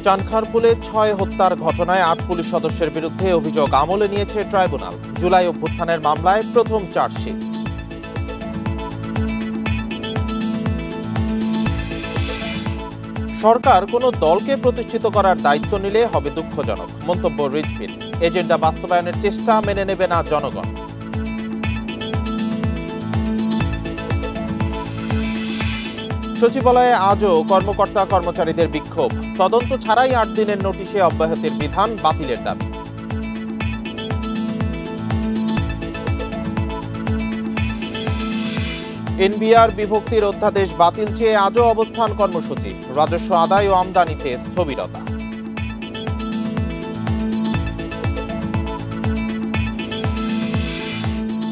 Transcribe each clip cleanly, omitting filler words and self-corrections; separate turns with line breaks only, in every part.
চানখারপুলে ৬ হত্যার ঘটনায় ৮ পুলিশ সদস্যের বিরুদ্ধে অভিযোগ আমলে নিয়েছে ট্রাইব্যুনাল। জুলাই অভ্যুত্থানের মামলায় প্রথম চার্জশিট। সরকার কোনো দলকে প্রতিষ্ঠিত করার দায়িত্ব নিলে হবে দুঃখজনক, মন্তব্য রিজভির। এজেন্ডা বাস্তবায়নের চেষ্টা মেনে নেবে না জনগণ। সচিবালয়ে আজও কর্মকর্তা কর্মচারীদের বিক্ষোভ। তদন্ত ছাড়াই ৮ দিনের নোটিশে অব্যাহতির বিধান বাতিলের দাবি। এনবিআর বিভক্তির অধ্যাদেশ বাতিল চেয়ে আজও অবস্থান কর্মসূচি। রাজস্ব আদায় ও আমদানিতে স্থবিরতা।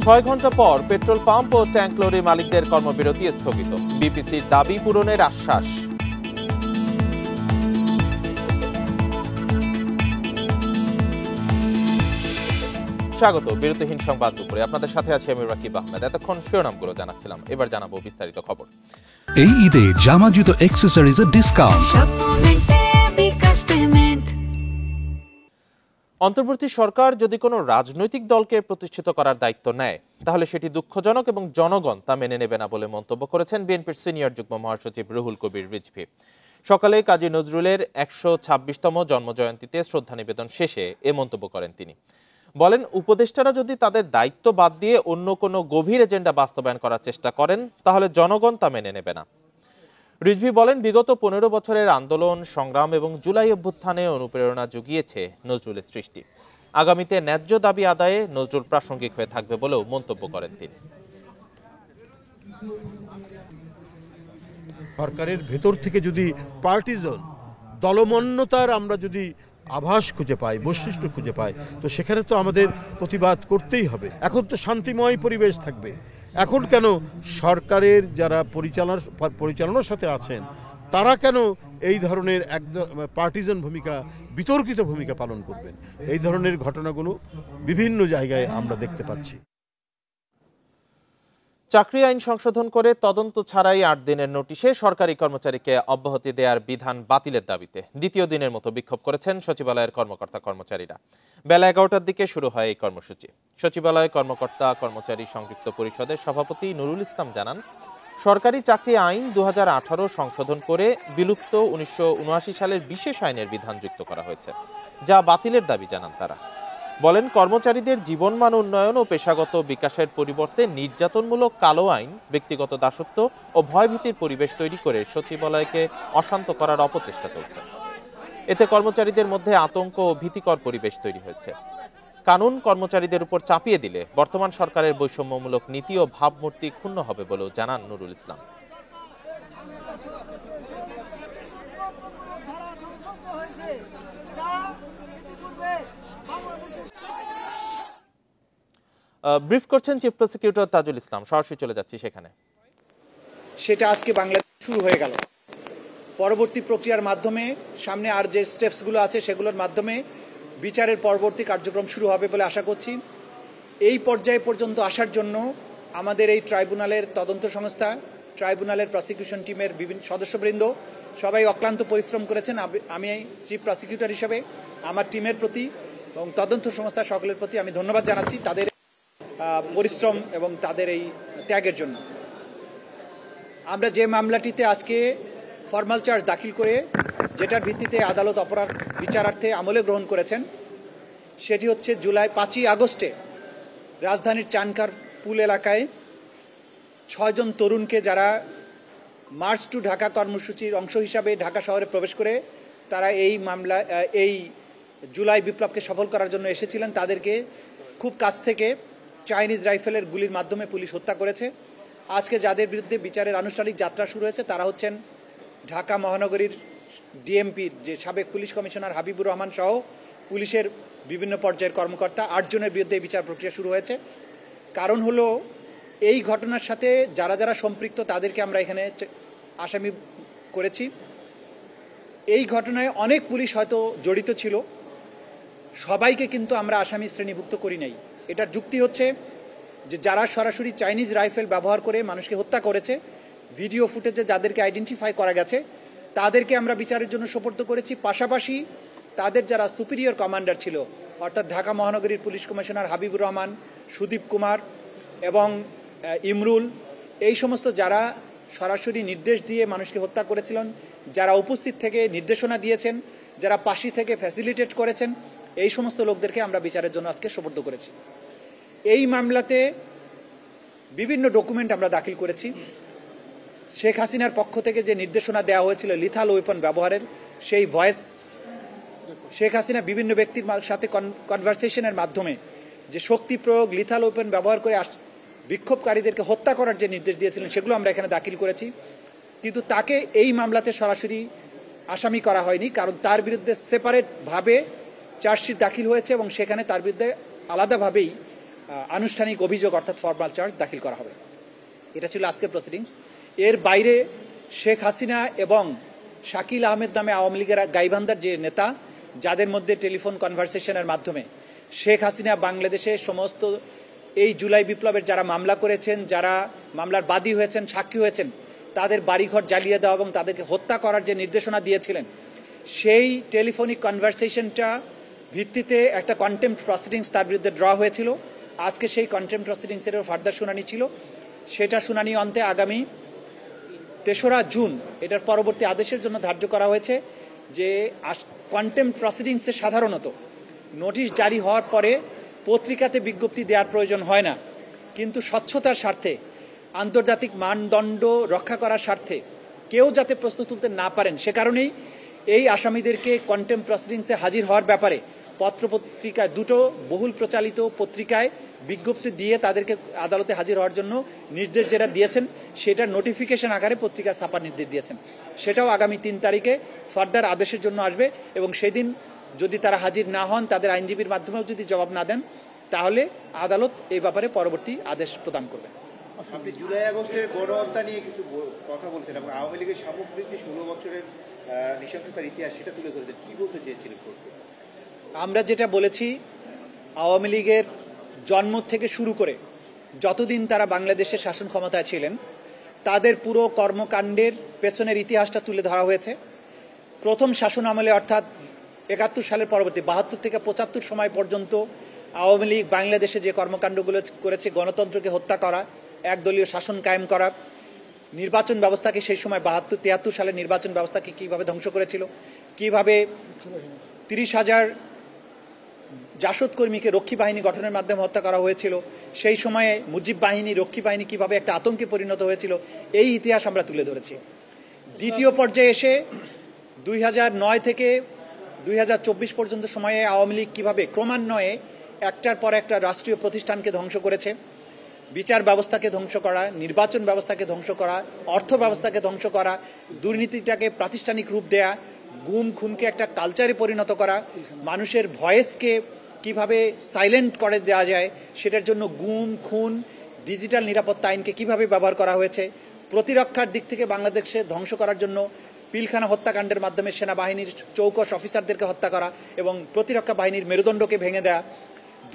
৬ ঘণ্টা পর পেট্রোল পাম্প ও ট্যাঙ্ক লরি মালিকদের কর্মবিরতি স্থগিত। বিপিসির দাবি পূরণের আশ্বাস। স্বাগত বিরতিহীন সংবাদ দুপুরে। আপনাদের সাথে আছি আমি রাকিব আহমেদ। এতক্ষণ শিরোনামগুলো জানাচ্ছিলাম, এবার জানাবো বিস্তারিত খবর।
এই ঈদে জামা জুতো অ্যাক্সেসরিজের ডিসকাউন্ট।
অন্তর্বর্তী সরকার যদি কোনো রাজনৈতিক দলকে প্রতিষ্ঠিত করার দায়িত্ব নেয়, তাহলে সেটি দুঃখজনক এবং জনগণ তা মেনে নেবে না বলে মন্তব্য করেছেন বিএনপির সিনিয়র যুগ্ম মহাসচিব রুহুল কবির রিজভী। সকালে কাজী নজরুলের ১২৬তম জন্মজয়ন্তীতে শ্রদ্ধা নিবেদন শেষে এ মন্তব্য করেন তিনি। বলেন, উপদেষ্টারা যদি তাদের দায়িত্ব বাদ দিয়ে অন্য কোনো গভীর এজেন্ডা বাস্তবায়ন করার চেষ্টা করেন, তাহলে জনগণ তা মেনে নেবে না। রিজভী বলেন, বিগত ১৫ বছরের আন্দোলন সংগ্রাম এবং জুলাই অভ্যুত্থানে অনুপ্রেরণা জুগিয়েছে নজরুলের সৃষ্টি। আগামীতে ন্যায্য দাবি আদায়ে নজরুল প্রাসঙ্গিক হয়ে থাকবে বলেও মন্তব্য করেন তিনি।
সরকারের ভেতর থেকে যদি পার্টিজন দলমন্যতার আমরা যদি আভাস খুঁজে পাই, বৈশিষ্ট্য খুঁজে পাই, তো সেখানে তো আমাদের প্রতিবাদ করতেই হবে। এখন তো শান্তিময় পরিবেশ থাকবে। এখন কেন সরকারের যারা পরিচালনার সাথে আছেন তারা কেন এই ধরনের একদম পার্টিজান ভূমিকা, বিতর্কিত ভূমিকা পালন করবেন? এই ধরনের ঘটনাগুলো বিভিন্ন জায়গায় আমরা দেখতে পাচ্ছি।
চাকরি আইন সংশোধন করে তদন্ত ছাড়াই ৮ দিনের নোটিশে সরকারি কর্মচারীকে অব্যাহতি দেওয়ার বিধান বাতিলের দাবিতে দ্বিতীয় দিনের মতো বিক্ষোভ করেছেন সচিবালয়ের কর্মকর্তা কর্মচারীরা। বেলা ১১টার দিকে শুরু হয় এই কর্মসূচি। সচিবালয় কর্মকর্তা কর্মচারী সংযুক্ত পরিষদের সভাপতি নুরুল ইসলাম জানান, সরকারি চাকরি আইন ২০১৮ সংশোধন করে বিলুপ্ত ১৯৭৯ সালের বিশেষ আইনের বিধান যুক্ত করা হয়েছে, যা বাতিলের দাবি জানান তারা। বলেন, কর্মচারীদের জীবনমান উন্নয়ন ও পেশাগত বিকাশের পরিবর্তে নির্যাতনমূলক কালো আইন, ব্যক্তিগত দাসত্ব ও ভয়ভীতির পরিবেশ তৈরি করে সচিবালয়কে অশান্ত করার অপচেষ্টা চলছে। এতে কর্মচারীদের মধ্যে আতঙ্ক ও ভীতিকর পরিবেশ তৈরি হয়েছে। কানুন কর্মচারীদের উপর চাপিয়ে দিলে বর্তমান সরকারের বৈষম্যমূলক নীতি ও ভাবমূর্তি ক্ষুণ্ণ হবে বলেও জানান নুরুল ইসলাম। ব্রিফ করছেন চিফ প্রসিকিউটর তাজুল ইসলাম। সরাসরি চলে যাচ্ছি সেখানে।
সেটা আজকে বাংলাদেশ শুরু হয়ে গেল। পরবর্তী প্রক্রিয়ার মাধ্যমে সামনে আর যে স্টেপসগুলো আছে সেগুলোর মাধ্যমে বিচারের পরবর্তী কার্যক্রম শুরু হবে বলে আশা করছি। এই পর্যায়ে পর্যন্ত আসার জন্য আমাদের এই ট্রাইব্যুনালের তদন্ত সংস্থা, ট্রাইব্যুনালের প্রসিকিউশন টিমের বিভিন্ন সদস্যবৃন্দ সবাই অক্লান্ত পরিশ্রম করেছেন। আমি চিফ প্রসিকিউটর হিসেবে আমার টিমের প্রতি এবং তদন্ত সংস্থা সকলের প্রতি আমি ধন্যবাদ জানাচ্ছি তাদের পরিশ্রম এবং তাদের এই ত্যাগের জন্য। আমরা যে মামলাটিতে আজকে ফরমাল চার্জ দাখিল করে যেটার ভিত্তিতে আদালত অপরাধ বিচারার্থে আমলে গ্রহণ করেছেন, সেটি হচ্ছে জুলাই ৫ই আগস্টে রাজধানীর চানখারপুল এলাকায় ৬ জন তরুণকে যারা মার্চ টু ঢাকা কর্মসূচির অংশ হিসাবে ঢাকা শহরে প্রবেশ করে তারা এই জুলাই বিপ্লবকে সফল করার জন্য এসেছিলেন, তাদেরকে খুব কাছ থেকে চাইনিজ রাইফেলের গুলির মাধ্যমে পুলিশ হত্যা করেছে। আজকে যাদের বিরুদ্ধে বিচারের আনুষ্ঠানিক যাত্রা শুরু হয়েছে তারা হচ্ছেন ঢাকা মহানগরীর ডিএমপির যে সাবেক পুলিশ কমিশনার হাবিবুর রহমান সহ পুলিশের বিভিন্ন পর্যায়ের কর্মকর্তা ৮ জনের বিরুদ্ধে বিচার প্রক্রিয়া শুরু হয়েছে। কারণ হলো এই ঘটনার সাথে যারা যারা সম্পৃক্ত তাদেরকে আমরা এখানে আসামি করেছি। এই ঘটনায় অনেক পুলিশ হয়তো জড়িত ছিল, সবাইকে কিন্তু আমরা আসামি শ্রেণীভুক্ত করি নাই। এটার যুক্তি হচ্ছে যে যারা সরাসরি চাইনিজ রাইফেল ব্যবহার করে মানুষকে হত্যা করেছে, ভিডিও ফুটেজে যাদেরকে আইডেন্টিফাই করা গেছে তাদেরকে আমরা বিচারের জন্য সোপর্দ করেছি। পাশাপাশি তাদের যারা সুপিরিয়র কমান্ডার ছিল, অর্থাৎ ঢাকা মহানগরীর পুলিশ কমিশনার হাবিবুর রহমান, সুদীপ কুমার এবং ইমরুল, এই সমস্ত যারা সরাসরি নির্দেশ দিয়ে মানুষকে হত্যা করেছিলেন, যারা উপস্থিত থেকে নির্দেশনা দিয়েছেন, যারা পাশি থেকে ফ্যাসিলিটেট করেছেন, এই সমস্ত লোকদেরকে আমরা বিচারের জন্য আজকে সোপর্দ করেছি। এই মামলাতে বিভিন্ন ডকুমেন্ট আমরা দাখিল করেছি। শেখ হাসিনার পক্ষ থেকে যে নির্দেশনা দেওয়া হয়েছিল লিথাল ওয়েপন ব্যবহারের, সেই ভয়েস, শেখ হাসিনা বিভিন্ন ব্যক্তির সাথে কনভারসেশনের মাধ্যমে যে শক্তি প্রয়োগ, লিথাল ওয়েপন ব্যবহার করে বিক্ষোভকারীদেরকে হত্যা করার যে নির্দেশ দিয়েছিলেন, সেগুলো আমরা এখানে দাখিল করেছি। কিন্তু তাকে এই মামলাতে সরাসরি আসামি করা হয়নি, কারণ তার বিরুদ্ধে সেপারেটভাবে চার্জশিট দাখিল হয়েছে এবং সেখানে তার বিরুদ্ধে আলাদাভাবেই আনুষ্ঠানিক অভিযোগ অর্থাৎ ফর্মাল চার্জ দাখিল করা হবে। এটা ছিল আজকের প্রসিডিংস। এর বাইরে শেখ হাসিনা এবং শাকিল আহমেদ নামে আওয়ামী লীগের গাইবান্ধার যে নেতা, যাদের মধ্যে টেলিফোন কনভারসেশনের মাধ্যমে শেখ হাসিনা বাংলাদেশে সমস্ত এই জুলাই বিপ্লবের যারা মামলা করেছেন, যারা মামলার বাদী হয়েছেন, সাক্ষী হয়েছেন, তাদের বাড়িঘর জ্বালিয়ে দেওয়া এবং তাদেরকে হত্যা করার যে নির্দেশনা দিয়েছিলেন, সেই টেলিফোনিক কনভারসেশনটা ভিত্তিতে একটা কন্টেম্পট প্রসিডিংস তার বিরুদ্ধে ড্র হয়েছিল। আজকে সেই কন্টেম্পট প্রসিডিংসেরও ফার্দার শুনানি ছিল। সেটা শুনানি অন্তে আগামী ৩রা জুন এটার পরবর্তী আদেশের জন্য ধার্য করা হয়েছে। যে কন্টেম্পট প্রসিডিংসে সাধারণত নোটিশ জারি হওয়ার পরে পত্রিকাতে বিজ্ঞপ্তি দেওয়ার প্রয়োজন হয় না, কিন্তু স্বচ্ছতার স্বার্থে, আন্তর্জাতিক মানদণ্ড রক্ষা করার স্বার্থে কেউ যাতে প্রশ্ন তুলতে না পারেন, সে কারণেই এই আসামিদেরকে কন্টেম্পট প্রসিডিংসে হাজির হওয়ার ব্যাপারে পত্রপত্রিকায়, দুটো বহুল প্রচালিত পত্রিকায় বিজ্ঞপ্তি দিয়ে তাদেরকে আদালতে হাজির হওয়ার জন্য নির্দেশ যেটা দিয়েছেন, সেটার নোটিফিকেশন আকারে পত্রিকা ছাপার নির্দেশ দিয়েছেন। সেটাও আগামী ৩ তারিখে ফার্দার আদেশের জন্য আসবে এবং সেদিন যদি তারা হাজির না হন, তাদের আইনজীবীর মাধ্যমেও যদি জবাব না দেন, তাহলে আদালত এই ব্যাপারে পরবর্তী আদেশ প্রদান করবে।
আপনি জুলাই আগস্টের গণহত্যা নিয়ে কিছু কথা বলছেন এবং আওয়ামী লীগের সামগ্রিক ১৬ বছরের নৃশংসতার ইতিহাস সেটা তুলে ধরেছেন, কি বলতে চেয়েছিলেন?
আমরা যেটা বলেছি, আওয়ামী লীগের জন্ম থেকে শুরু করে যতদিন তারা বাংলাদেশের শাসন ক্ষমতায় ছিলেন, তাদের পুরো কর্মকাণ্ডের পেছনের ইতিহাসটা তুলে ধরা হয়েছে। প্রথম শাসন আমলে অর্থাৎ ৭১ সালের পরবর্তী ৭২ থেকে ৭৫ সময় পর্যন্ত আওয়ামী লীগ বাংলাদেশে যে কর্মকাণ্ডগুলো করেছে, গণতন্ত্রকে হত্যা করা, একদলীয় শাসন কায়েম করা, নির্বাচন ব্যবস্থাকে সেই সময় ৭২-৭৩ সালের নির্বাচন ব্যবস্থাকে কিভাবে ধ্বংস করেছিল, কিভাবে ৩০,০০০ জাসদ কর্মীকে রক্ষী বাহিনী গঠনের মাধ্যমে হত্যা করা হয়েছিল, সেই সময়ে মুজিব বাহিনী, রক্ষী বাহিনী কিভাবে একটা আতঙ্কে পরিণত হয়েছিল, এই ইতিহাস আমরা তুলে ধরেছি। দ্বিতীয় পর্যায়ে এসে ২০০৯ থেকে ২০২৪ পর্যন্ত সময়ে আওয়ামী লীগ কিভাবে ক্রমান্বয়ে একটার পর একটা রাষ্ট্রীয় প্রতিষ্ঠানকে ধ্বংস করেছে, বিচার ব্যবস্থাকে ধ্বংস করা, নির্বাচন ব্যবস্থাকে ধ্বংস করা, অর্থ ব্যবস্থাকে ধ্বংস করা, দুর্নীতিটাকে প্রাতিষ্ঠানিক রূপ দেয়া, গুম খুনকে একটা কালচারে পরিণত করা, মানুষের ভয়েসকে কিভাবে সাইলেন্ট করে দেওয়া যায় সেটার জন্য গুম খুন, ডিজিটাল নিরাপত্তা আইনকে কিভাবে ব্যবহার করা হয়েছে, প্রতিরক্ষার দিক থেকে বাংলাদেশে ধ্বংস করার জন্য পিলখানা হত্যাকাণ্ডের মাধ্যমে সেনাবাহিনীর চৌকস অফিসারদেরকে হত্যা করা এবং প্রতিরক্ষা বাহিনীর মেরুদণ্ডকে ভেঙে দেয়া,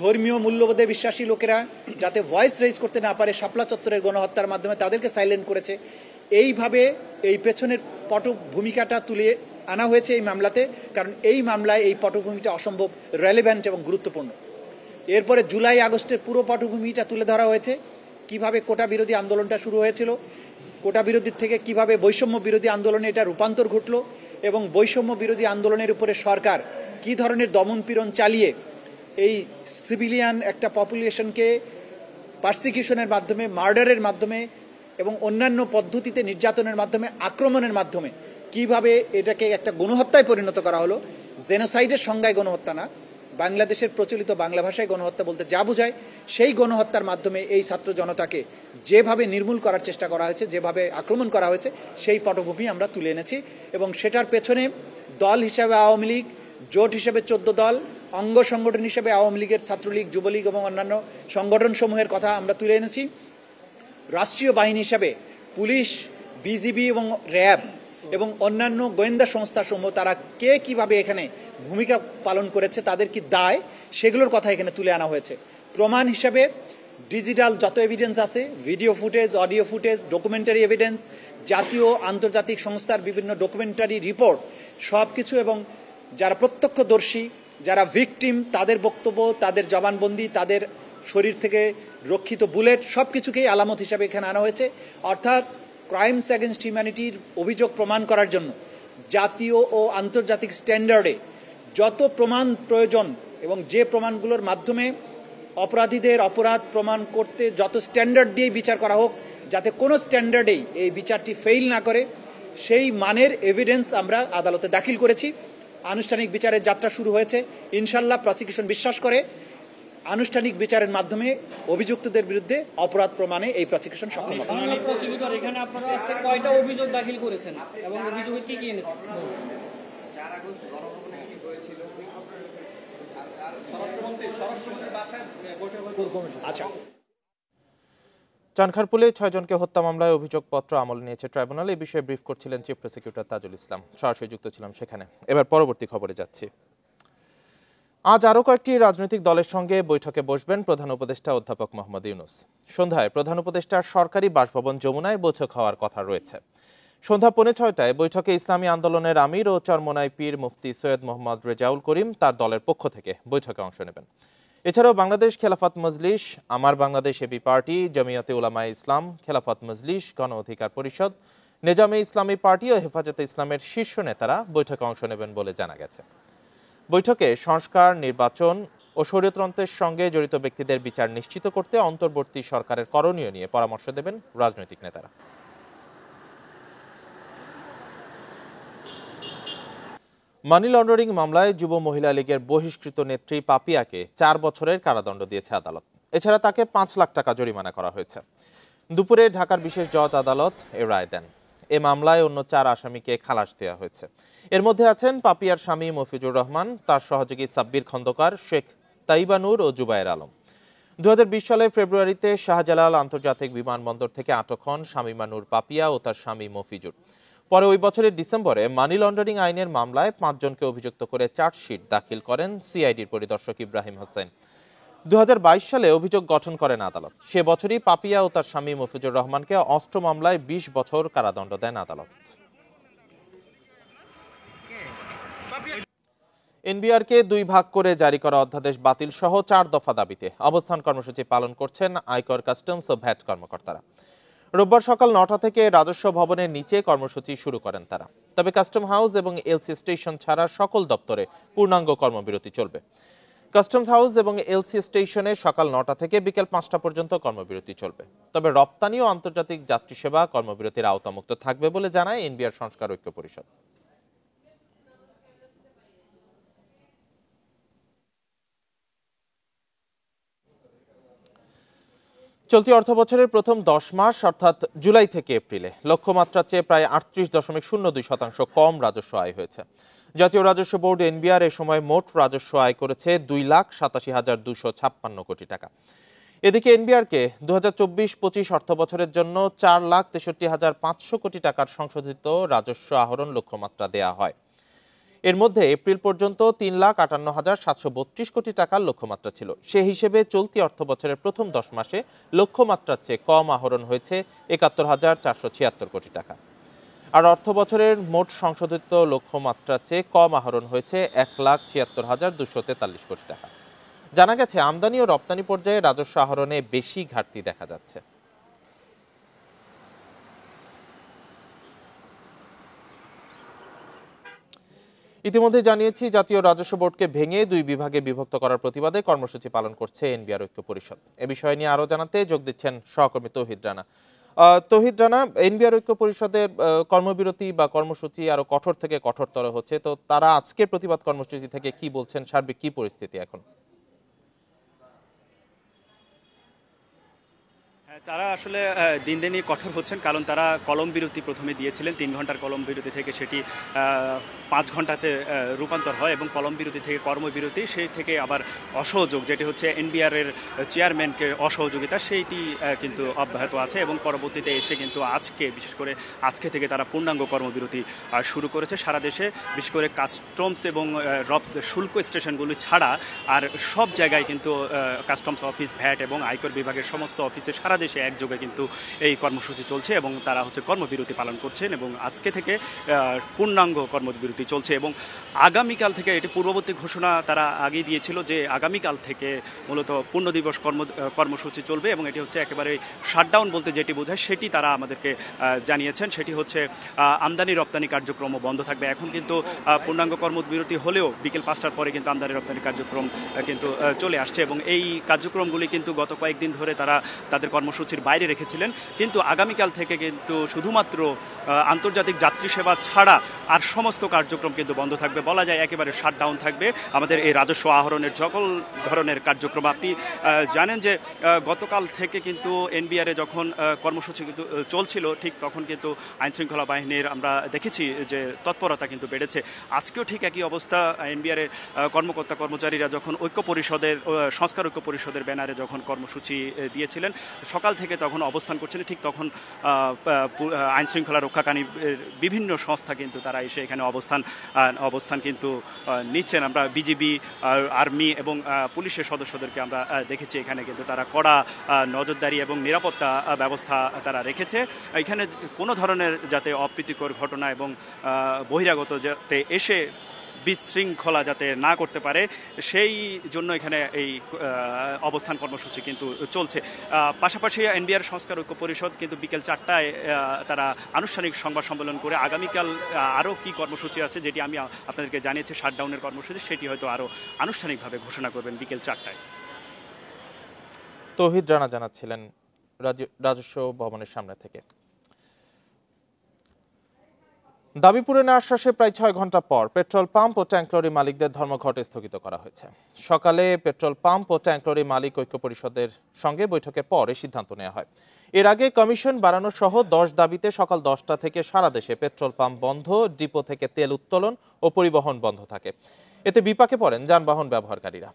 ধর্মীয় মূল্যবোধে বিশ্বাসী লোকেরা যাতে ভয়েস রেজ করতে না পারে শাপলা চত্বরের গণহত্যার মাধ্যমে তাদেরকে সাইলেন্ট করেছে। এইভাবে এই পেছনের পটভূমিকাটা তুলে আনা হয়েছে এই মামলাতে, কারণ এই মামলায় এই পটভূমিটা অসম্ভব রেলেভেন্ট এবং গুরুত্বপূর্ণ। এরপরে জুলাই আগস্টের পুরো পটভূমিটা তুলে ধরা হয়েছে, কিভাবে কোটা বিরোধী আন্দোলনটা শুরু হয়েছিল, কোটা বিরোধীর থেকে কিভাবে বৈষম্য বিরোধী আন্দোলনে এটা রূপান্তর ঘটল এবং বৈষম্য বিরোধী আন্দোলনের উপরে সরকার কি ধরনের দমন পীড়ন চালিয়ে এই সিভিলিয়ান একটা পপুলেশনকে পারসিকিউশনের মাধ্যমে, মার্ডারের মাধ্যমে এবং অন্যান্য পদ্ধতিতে নির্যাতনের মাধ্যমে, আক্রমণের মাধ্যমে কিভাবে এটাকে একটা গণহত্যায় পরিণত করা হলো। জেনোসাইডের সংজ্ঞায় গণহত্যা না, বাংলাদেশের প্রচলিত বাংলা ভাষায় গণহত্যা বলতে যা বোঝায়, সেই গণহত্যার মাধ্যমে এই ছাত্র জনতাকে যেভাবে নির্মূল করার চেষ্টা করা হয়েছে, যেভাবে আক্রমণ করা হয়েছে, সেই পটভূমি আমরা তুলে এনেছি এবং সেটার পেছনে দল হিসাবে আওয়ামী লীগ, জোট হিসেবে 14 দল, অঙ্গ সংগঠন হিসেবে আওয়ামী লীগের ছাত্রলীগ, যুবলীগ এবং অন্যান্য সংগঠন সমূহের কথা আমরা তুলে এনেছি। রাষ্ট্রীয় বাহিনী হিসাবে পুলিশ, বিজিবি এবং র্যাব এবং অন্যান্য গোয়েন্দা সংস্থা সমূহ তারা কে কিভাবে এখানে ভূমিকা পালন করেছে, তাদের কি দায়, সেগুলোর কথা এখানে তুলে আনা হয়েছে। প্রমাণ হিসাবে ডিজিটাল যত এভিডেন্স আছে, video footage, audio footage, documentary evidence, জাতীয় আন্তর্জাতিক সংস্থার বিভিন্ন ডকুমেন্টারি রিপোর্ট সব কিছু এবং যারা প্রত্যক্ষদর্শী, যারা ভিকটিম, তাদের বক্তব্য, তাদের জবানবন্দি, তাদের শরীর থেকে রক্ষিত বুলেট সব কিছুকেই আলামত হিসাবে এখানে আনা হয়েছে। অর্থাৎ ক্রাইমস অ্যাগেনস্ট হিউম্যানিটির অভিযোগ প্রমাণ করার জন্য জাতীয় ও আন্তর্জাতিক স্ট্যান্ডার্ডে যত প্রমাণ প্রয়োজন এবং যে প্রমাণগুলোর মাধ্যমে অপরাধীদের অপরাধ প্রমাণ করতে যত স্ট্যান্ডার্ড দিয়ে বিচার করা হোক, যাতে কোনো স্ট্যান্ডার্ডেই এই বিচারটি ফেইল না করে, সেই মানের এভিডেন্স আমরা আদালতে দাখিল করেছি। আনুষ্ঠানিক বিচারের যাত্রা শুরু হয়েছে। ইনশাল্লাহ প্রসিকিউশন বিশ্বাস করে আনুষ্ঠানিক বিচারের মাধ্যমে অভিযুক্তদের বিরুদ্ধে অপরাধ প্রমাণে এই প্রসিকিউশন সক্ষম হবে।
এখানে আপনারা আজকে কয়টা অভিযোগ দাখিল করেছেন এবং অভিযোগে কি কি এনেছেন?
আচ্ছা,
চানখারপুলে 6 জনকে হত্যা মামলায় অভিযোগপত্র আমলে নিয়েছে ট্রাইব্যুনাল। এই বিষয়ে ব্রিফ করছিলেন চিফ প্রসিকিউটর তাজুল ইসলাম। সরাসরি যুক্ত ছিলাম সেখানে। এবার পরবর্তী খবরে যাচ্ছি। আজ আরও কয়েকটি রাজনৈতিক দলের সঙ্গে বৈঠকে বসবেন প্রধান উপদেষ্টা অধ্যাপক মোহাম্মদ ইউনূস। সন্ধ্যায় প্রধান উপদেষ্টার সরকারি বাসভবন যমুনায় বৈঠক হওয়ার কথা রয়েছে। সন্ধ্যা 5:45টায় বৈঠকে ইসলামী আন্দোলনের আমির ও চরমোনাই পীর মুফতি সৈয়দ মোহাম্মদ রেজাউল করিম তার দলের পক্ষ থেকে বৈঠকে অংশ নেবেন। এছাড়াও বাংলাদেশ খেলাফত মজলিস, আমার বাংলাদেশ এবি পার্টি, জমিয়তে উলামায়ে ইসলাম, খেলাফত মজলিস, গণ অধিকার পরিষদ, নেজামে ইসলামী পার্টি ও হেফাজতে ইসলামের শীর্ষ নেতারা বৈঠকে অংশ নেবেন বলে জানা গেছে। বৈঠকে সংস্কার, নির্বাচন ও শরীয়তন্ত্রের সঙ্গে জড়িত ব্যক্তিদের বিচার নিশ্চিত করতে অন্তর্বর্তী সরকারের করণীয় নিয়ে পরামর্শ দেবেন রাজনৈতিক নেতারা। মানি লন্ডারিং মামলায় যুব মহিলা লীগের বহিষ্কৃত নেত্রী পাপিয়াকে 4 বছরের কারাদণ্ড দিয়েছে আদালত। এছাড়া তাকে 5 লাখ টাকা জরিমানা করা হয়েছে। দুপুরে ঢাকার বিশেষ জজ আদালত এ রায় দেন। এ মামলায় অন্য 4 আসামিকে খালাস দেওয়া হয়েছে। এর মধ্যে আছেন পাপিয়ার স্বামী মফিজুর রহমান, তার সহযোগী সাব্বির খন্দকার, শেখ তাইবা নূর ও জুবায়ের আলম। 2020 সালের ফেব্রুয়ারিতে শাহজালাল আন্তর্জাতিক বিমানবন্দর থেকে আটক হন শামীমা নূর পাপিয়া ও তার স্বামী মফিজুর। পরে ওই বছরের ডিসেম্বরে মানি লন্ডারিং আইনের মামলায় 5 জনকে অভিযুক্ত করে চার্জশিট দাখিল করেন সিআইডির পরিদর্শক ইব্রাহিম হোসেন। 2022 সালে অভিযোগ গঠন করেন আদালত। সে বছরই পাপিয়া ও তার স্বামী মফিজুর রহমানকে অস্ত্র মামলায় 20 বছর কারাদণ্ড দেন আদালত। এনবিআরকে 2 ভাগ করে জারি করা অধ্যাদেশ বাতিল সহ 4 দফা দাবিতে অবস্থান কর্মসূচি পালন করছেন আয়কর, কাস্টমস ও ভ্যাট কর্মকর্তারা। রোববার সকাল 9টা থেকে রাজস্ব ভবনের নিচে কর্মসূচি শুরু করেন তারা। তবে কাস্টম হাউস এবং এলসি স্টেশন ছাড়া সকল দপ্তরে পূর্ণাঙ্গ কর্মবিরতি চলবে। কাস্টমস হাউস এবং এলসি স্টেশনে সকাল 9টা থেকে বিকেল 5টা পর্যন্ত কর্মবিরতি চলবে। তবে রপ্তানি ও আন্তর্জাতিক যাত্রী সেবা কর্মবিরতির আওতামুক্ত থাকবে বলে জানায় এনবিআর সংস্কার ঐক্য পরিষদ। চলতি অর্থবছরের প্রথম 10 মাস অর্থাৎ জুলাই থেকে এপ্রিলে লক্ষ্যমাত্রার চেয়ে প্রায় 38.02% কম রাজস্ব আয় হয়েছে। জাতীয় রাজস্ব বোর্ড এনবিআর এ সময় মোট রাজস্ব আয় করেছে 2,87,256 কোটি টাকা। এদিকে এনবিআরকে 2024-25 অর্থবছরের জন্য 4,63,500 কোটি টাকার সংশোধিত রাজস্ব আহরণ লক্ষ্যমাত্রা দেয়া হয়। এর মধ্যে এপ্রিল পর্যন্ত 3,58,732 কোটি টাকার লক্ষ্যমাত্রা ছিল। সে হিসেবে চলতি অর্থবছরের প্রথম 10 মাসে লক্ষ্যমাত্রার চেয়ে কম আহরণ হয়েছে 71,476 কোটি টাকা। আর অর্থবছরের মোট সংশোধিত লক্ষ্যমাত্রার চেয়ে কম আহরণ হয়েছে 1,76,243 কোটি টাকা। জানা গেছে আমদানি ও রপ্তানি পর্যায়ে রাজস্ব আহরণে বেশি ঘাটতি দেখা যাচ্ছে। ইতিমধ্যে জানিয়েছি জাতীয় রাজস্ব বোর্ডকে ভেঙে 2 বিভাগে বিভক্ত করার প্রতিবাদে কর্মসূচি পালন করছে এনবিআর ঐক্য পরিষদ। এ বিষয় নিয়ে আরো জানাতে যোগ দিচ্ছেন সহকর্মী তৌহিদ রানা। তৌহিদ রানা, এনবিআর ঐক্য পরিষদের কর্মবিরতি বা কর্মসূচি আরো কঠোর থেকে কঠোরতর হচ্ছে, তো তারা আজকের প্রতিবাদ কর্মসূচি থেকে কি বলছেন, সার্বিক কি পরিস্থিতি এখন?
তারা আসলে দিন দিনই কঠোর হচ্ছেন, কারণ তারা কলম বিরতি প্রথমে দিয়েছিলেন 3 ঘন্টার কলম বিরতি থেকে সেটি 5 ঘন্টাতে রূপান্তর হয় এবং কলম বিরতি থেকে কর্মবিরতি, সেই থেকে আবার অসহযোগ যেটি হচ্ছে এনবিআর-এর চেয়ারম্যানকে অসহযোগিতা, সেইটি কিন্তু অব্যাহত আছে এবং পরবর্তীতে এসে কিন্তু আজকে বিশেষ করে আজকে থেকে তারা পূর্ণাঙ্গ কর্মবিরতি শুরু করেছে সারা দেশে। বিশেষ করে কাস্টমস এবং শুল্ক স্টেশনগুলি ছাড়া আর সব জায়গায় কিন্তু কাস্টমস অফিস, ভ্যাট এবং আয়কর বিভাগের সমস্ত অফিসে সারা দেশে সে একযোগে কিন্তু এই কর্মসূচি চলছে এবং তারা হচ্ছে কর্মবিরতি পালন করছেন এবং আজকে থেকে পূর্ণাঙ্গ কর্মবিরতি চলছে এবং আগামীকাল থেকে এটি পূর্ববর্তী ঘোষণা তারা আগেই দিয়েছিল যে আগামীকাল থেকে মূলত পূর্ণ দিবস কর্মসূচি চলবে এবং এটি হচ্ছে একেবারে শাটডাউন বলতে যেটি বোঝায় সেটি তারা আমাদেরকে জানিয়েছেন। সেটি হচ্ছে আমদানি রপ্তানি কার্যক্রম বন্ধ থাকবে। এখন কিন্তু পূর্ণাঙ্গ কর্মবিরতি হলেও বিকেল 5টার পরে কিন্তু আমদানি রপ্তানি কার্যক্রম কিন্তু চলে আসছে এবং এই কার্যক্রমগুলি কিন্তু গত কয়েকদিন ধরে তারা তাদের কর্মসূচির বাইরে রেখেছিলেন, কিন্তু আগামীকাল থেকে কিন্তু শুধুমাত্র আন্তর্জাতিক যাত্রী সেবা ছাড়া আর সমস্ত কার্যক্রম কিন্তু বন্ধ থাকবে। বলা যায় একেবারে শাটডাউন থাকবে আমাদের এই রাজস্ব আহরণের সকল ধরনের কার্যক্রম। আপনি জানেন যে গতকাল থেকে কিন্তু এনবিআরে যখন কর্মসূচি কিন্তু চলছিল ঠিক তখন কিন্তু আইনশৃঙ্খলা বাহিনীর আমরা দেখেছি যে তৎপরতা কিন্তু বেড়েছে। আজকেও ঠিক একই অবস্থা। এনবিআর কর্মকর্তা কর্মচারীরা যখন সংস্কার ঐক্য পরিষদের ব্যানারে যখন কর্মসূচি দিয়েছিলেন সকাল থেকে তখন অবস্থান করছিলেন, ঠিক তখন আইনশৃঙ্খলা রক্ষাকারী বিভিন্ন সংস্থা কিন্তু তারা এসে এখানে অবস্থান কিন্তু নিচ্ছেন। আমরা বিজিবি, আর্মি এবং পুলিশের সদস্যদেরকে আমরা দেখেছি এখানে কিন্তু তারা কড়া নজরদারি এবং নিরাপত্তা ব্যবস্থা তারা রেখেছে। এখানে কোনো ধরনের যাতে অপ্রীতিকর ঘটনা এবং বহিরাগত যাতে এসে বিশৃঙ্খলা যাতে না করতে পারে সেই জন্য এখানে এই অবস্থান কর্মসূচি কিন্তু চলছে। পাশাপাশি এনবিআর সংস্কার ঐক্য পরিষদ কিন্তু বিকেল 4টায় তারা আনুষ্ঠানিক সংবাদ সম্মেলন করে আগামীকাল আরও কি কর্মসূচি আছে যেটি আমি আপনাদেরকে জানিয়েছি শাটডাউনের কর্মসূচি সেটি হয়তো আরও আনুষ্ঠানিকভাবে ঘোষণা করবেন বিকেল 4টায়।
তৌহিদ রানা জানাচ্ছিলেন রাজস্ব ভবনের সামনে থেকে। দাবি পূরণের আশ্বাসে প্রায় 6 ঘন্টা পর পেট্রোল পাম্প ও ট্যাঙ্কলরি মালিকদের ধর্মঘট স্থগিত করা হয়েছে। সকালে পেট্রোল পাম্প ও ট্যাঙ্কলরি মালিক ঐক্য পরিষদের সঙ্গে বৈঠকের পর এই সিদ্ধান্ত নেওয়া হয়। এর আগে কমিশন বাড়ানো সহ 10 দাবিতে সকাল 10টা থেকে সারা দেশে পেট্রোল পাম্প বন্ধ, ডিপো থেকে তেল উত্তোলন ও পরিবহন বন্ধ থাকে। এতে বিপাকে পড়েন যানবাহন ব্যবহারকারীরা।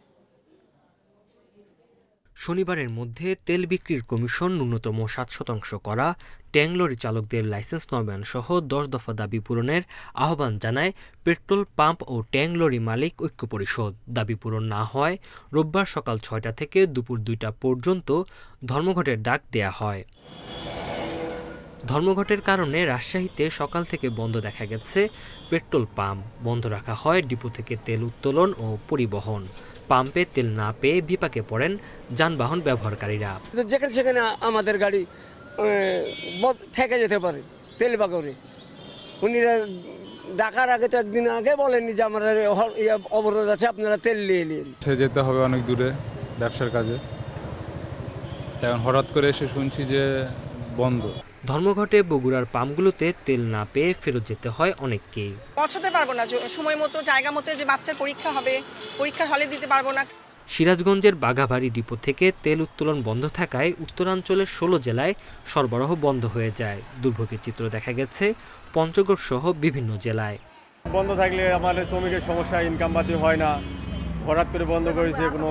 শনিবারের মধ্যে তেল বিক্রির কমিশন ন্যূনতম 7% করা, ট্যাঙ্কলরি চালকদের লাইসেন্স নবায়ন সহ 10 দফা দাবি পূরণের আহ্বান জানায় পেট্রোল পাম্প ও ট্যাঙ্কলরি মালিক ঐক্য পরিষদ। দাবি পূরণ না হয় রোববার সকাল 6টা থেকে দুপুর 2টা পর্যন্ত ধর্মঘটের ডাক দেয়া হয়। ধর্মঘটের কারণে রাজশাহীতে সকাল থেকে বন্ধ দেখা গেছে পেট্রোল পাম্প, বন্ধ রাখা হয় ডিপো থেকে তেল উত্তোলন ও পরিবহন। পাম্পে তেল না পেয়ে বিপাকে পড়েন যানবাহন ব্যবহারকারীরা।
যেখানে সেখানে আমাদের গাড়ি থেকে যেতে পারে তেল বাগরে। উনি ডাকার আগে তো একদিন আগে বলেননি যে আমরা অবরোধ আছে, আপনারা তেল নিয়ে নিন।
যেতে হবে অনেক দূরে ব্যবসার কাজে, এখন হঠাৎ করে এসে শুনছি যে বন্ধ।
ধর্মঘটে বগুড়ার পাম্পগুলোতে তেল না পেয়ে ফেরত যেতে হয় অনেককেই।
পৌঁছাতে পারবো না সময় মতো, জায়গা মতো, যে বাচ্চার পরীক্ষা হবে পরীক্ষার হলে দিতে পারবো না।
সিরাজগঞ্জের বাঘাবাড়ি ডিপো থেকে তেল উত্তোলন বন্ধ থাকায় উত্তরাঞ্চলের 16 জেলায় সরবরাহ বন্ধ হয়ে যায়। দুর্ভোগের চিত্র দেখা গেছে পঞ্চগড় সহ বিভিন্ন জেলায়।
বন্ধ থাকলে আমাদের শ্রমিকের সমস্যা, ইনকাম পাতি হয় না। হঠাৎ করে বন্ধ করেছে, কোনো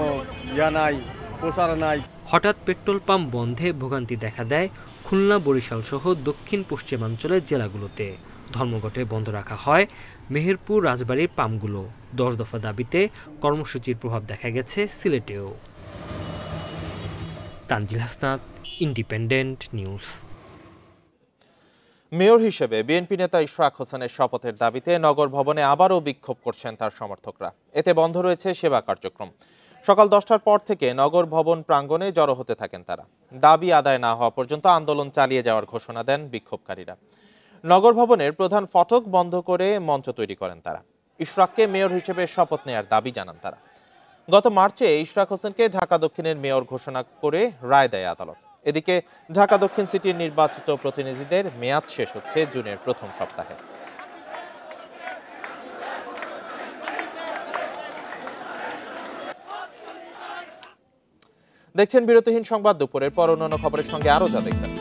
নাই, প্রচার নাই।
হঠাৎ পেট্রোল পাম্প বন্ধে ভোগান্তি দেখা দেয় খুলনা, বরিশাল সহ দক্ষিণ পশ্চিমাঞ্চলের জেলাগুলোতে। ধর্মঘটে বন্ধ রাখা হয় মেহেরপুর, রাজবাড়ির পাম্পগুলো। 10 দফা দাবিতে কর্মসূচির প্রভাব দেখা গেছে সিলেটেও। Tanjil Hasnat, independent news.
Mayor হিসেবে বিএনপি নেতা ইশরাক হোসেনের শপথের দাবিতে নগর ভবনে আবারও বিক্ষোভ করছেন তার সমর্থকরা। এতে বন্ধ রয়েছে সেবা কার্যক্রম। সকাল 10টার পর থেকে নগর ভবন প্রাঙ্গণে জড়ো হতে থাকেন তারা। দাবি আদায় না হওয়া পর্যন্ত আন্দোলন চালিয়ে যাওয়ার ঘোষণা দেন বিক্ষোভকারীরা। নগর ভবনের প্রধান ফটক বন্ধ করে মঞ্চ তৈরি করেন তারা। ইশরাককে মেয়র হিসেবে শপথ নেয়ার দাবি জানান তারা। গত মার্চে ইশরাক হোসেনকে ঢাকা দক্ষিণের মেয়র ঘোষণা করে রায় দেয় আদালত। এদিকে ঢাকা দক্ষিণ সিটির নির্বাচিত প্রতিনিধিদের মেয়াদ শেষ হচ্ছে জুনের প্রথম সপ্তাহে। দেখছেন বিরতিহীন সংবাদ। দুপুরের পর অন্যান্য খবরের সঙ্গে আরো যা দেখবেন।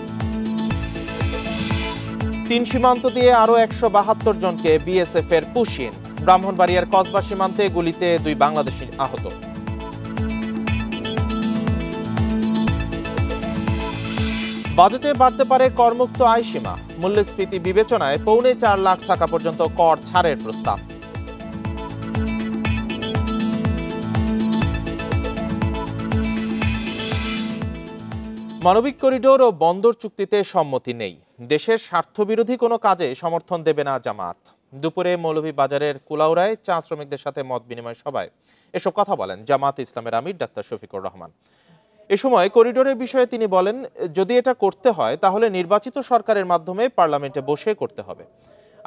3 সীমান্ত দিয়ে আরো 172 জনকে বিএসএফ এর পুশিন। ব্রাহ্মণবাড়িয়ার কসবা সীমান্তে গুলিতে 2 বাংলাদেশি আহত। বাজেটে বাড়তে পারে করমুক্ত আয় সীমা। মূল্যস্ফীতি বিবেচনায় 4.25 লাখ টাকা পর্যন্ত কর ছাড়ের প্রস্তাব। মানবিক করিডোর ও বন্দর চুক্তিতে সম্মতি নেই। দেশের স্বার্থবিরোধী কোনো কাজে সমর্থন দেবে না জামাত। দুপুরে মৌলভীবাজারের কুলাউড়ায় চা শ্রমিকদের সাথে মত বিনিময় সভায় এসব কথা বলেন জামাত ইসলামের আমির ডাক্তার শফিকুর রহমান। এ সময় করিডোরের বিষয়ে তিনি বলেন, যদি এটা করতে হয় তাহলে নির্বাচিত সরকারের মাধ্যমে পার্লামেন্টে বসে করতে হবে।